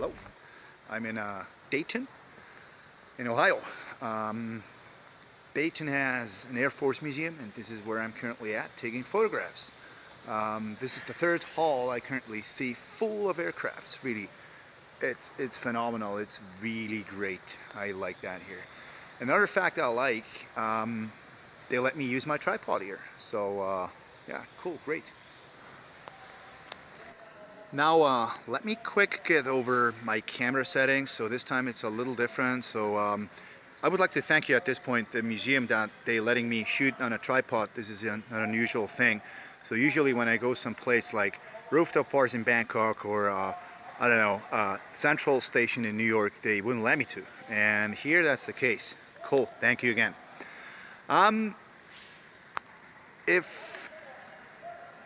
Hello, I'm in Dayton, in Ohio. Um, Dayton has an Air Force Museum, and this is where I'm currently at, taking photographs. This is the third hall I currently see full of aircrafts. Really, it's phenomenal. It's really great. I like that here. Another fact I like, they let me use my tripod here. So yeah, cool, great. Now let me quick get over my camera settings. So this time it's a little different. So I would like to thank you at this point, the museum, that they letting me shoot on a tripod. This is an unusual thing. So usually when I go someplace like rooftop bars in Bangkok or I don't know, Central Station in New York, they wouldn't let me to. And here that's the case. Cool, thank you again. If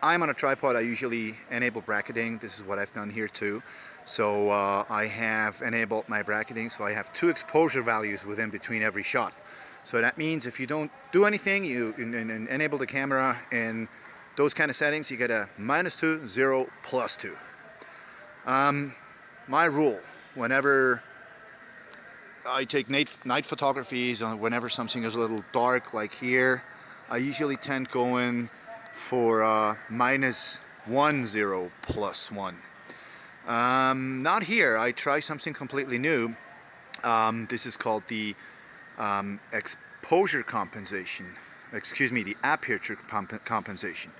I'm on a tripod, I usually enable bracketing. This is what I've done here too. So I have enabled my bracketing, so I have two exposure values within between every shot. So that means if you don't do anything, you enable the camera in those kind of settings, you get a -2, 0, +2. My rule, whenever I take night photographies, whenever something is a little dark like here, I usually tend going for -1, 0, +1. Not here. I try something completely new. This is called the exposure compensation. Excuse me, the aperture compensation.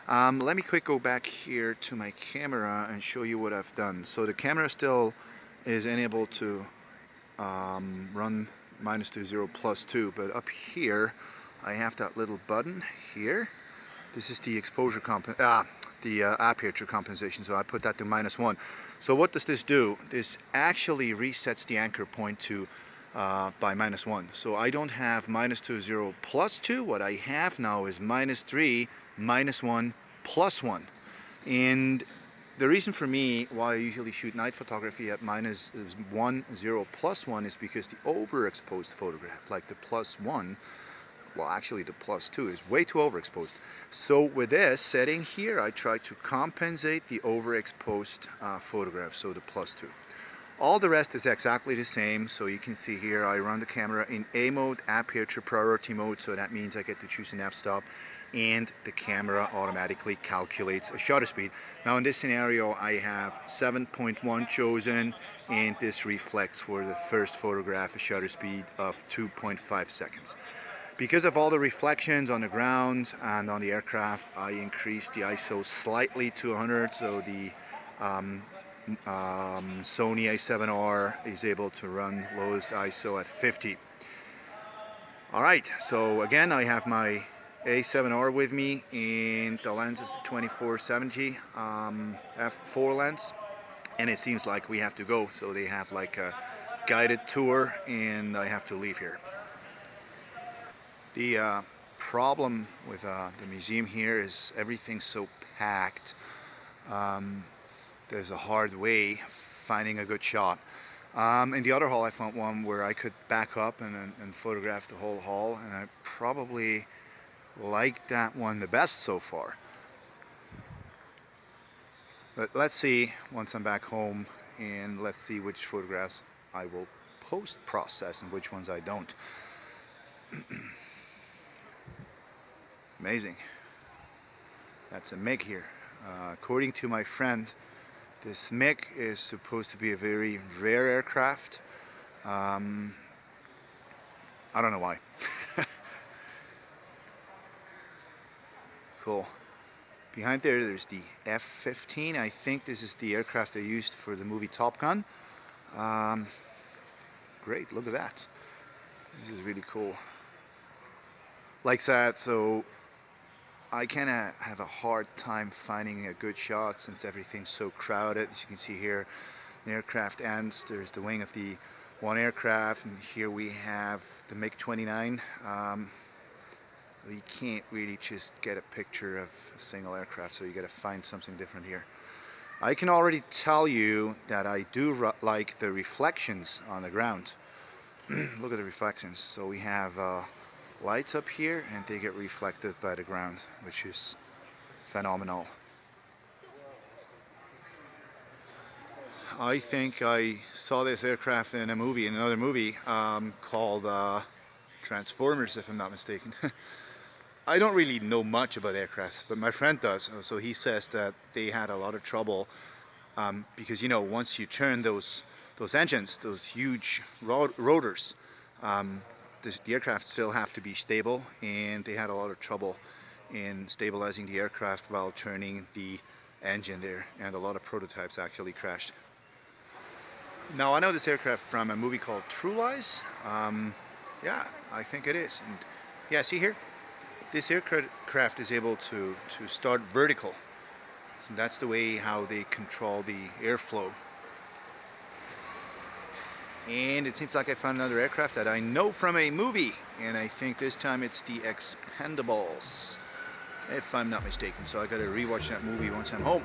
Let me quick go back here to my camera and show you what I've done. So the camera still is enabled to run -2, 0, +2, but up here I have that little button here. This is the aperture compensation, so I put that to -1. So what does this do? This actually resets the anchor point to by -1. So I don't have -2, 0, +2. What I have now is -3, -1, +1. And the reason for me why I usually shoot night photography at -1, 0, +1 is because the overexposed photograph, like the +1, well, actually the +2 is way too overexposed. So with this setting here, I try to compensate the overexposed photograph, so the +2. All the rest is exactly the same. So you can see here I run the camera in A mode, aperture priority mode, so that means I get to choose an f-stop, and the camera automatically calculates a shutter speed. Now in this scenario I have 7.1 chosen, and this reflects for the first photograph a shutter speed of 2.5 seconds. Because of all the reflections on the ground and on the aircraft, I increased the ISO slightly to 100, so the Sony A7R is able to run lowest ISO at 50. Alright, so again I have my A7R with me, and the lens is the 24-70 f4 lens, and it seems like we have to go, so they have like a guided tour and I have to leave here. The problem with the museum here is everything's so packed. There's a hard way finding a good shot. In the other hall I found one where I could back up and photograph the whole hall, and I probably like that one the best so far. But let's see once I'm back home, and let's see which photographs I will post-process and which ones I don't. Amazing. That's a MiG here. According to my friend, this MiG is supposed to be a very rare aircraft. I don't know why. Cool. Behind there's the F-15. I think this is the aircraft they used for the movie Top Gun. Great, look at that. This is really cool. Like that, so I kind of have a hard time finding a good shot since everything's so crowded. As you can see here, the aircraft ends. There's the wing of the one aircraft, and here we have the MiG-29. You can't really just get a picture of a single aircraft, so you got to find something different here. I can already tell you that I do like the reflections on the ground. Look at the reflections. So we have lights up here, and they get reflected by the ground, which is phenomenal. I think I saw this aircraft in another movie called Transformers, if I'm not mistaken. I don't really know much about aircrafts, but my friend does. So he says that they had a lot of trouble because, you know, once you turn those engines, those huge rotors, the aircraft still have to be stable, and they had a lot of trouble in stabilizing the aircraft while turning the engine there, and a lot of prototypes actually crashed. Now, I know this aircraft from a movie called True Lies. Yeah, I think it is. And yeah, see here? This aircraft is able to start vertical. So that's the way how they control the airflow. And it seems like I found another aircraft that I know from a movie, and I think this time it's the Expendables, if I'm not mistaken. So I gotta rewatch that movie once I'm home.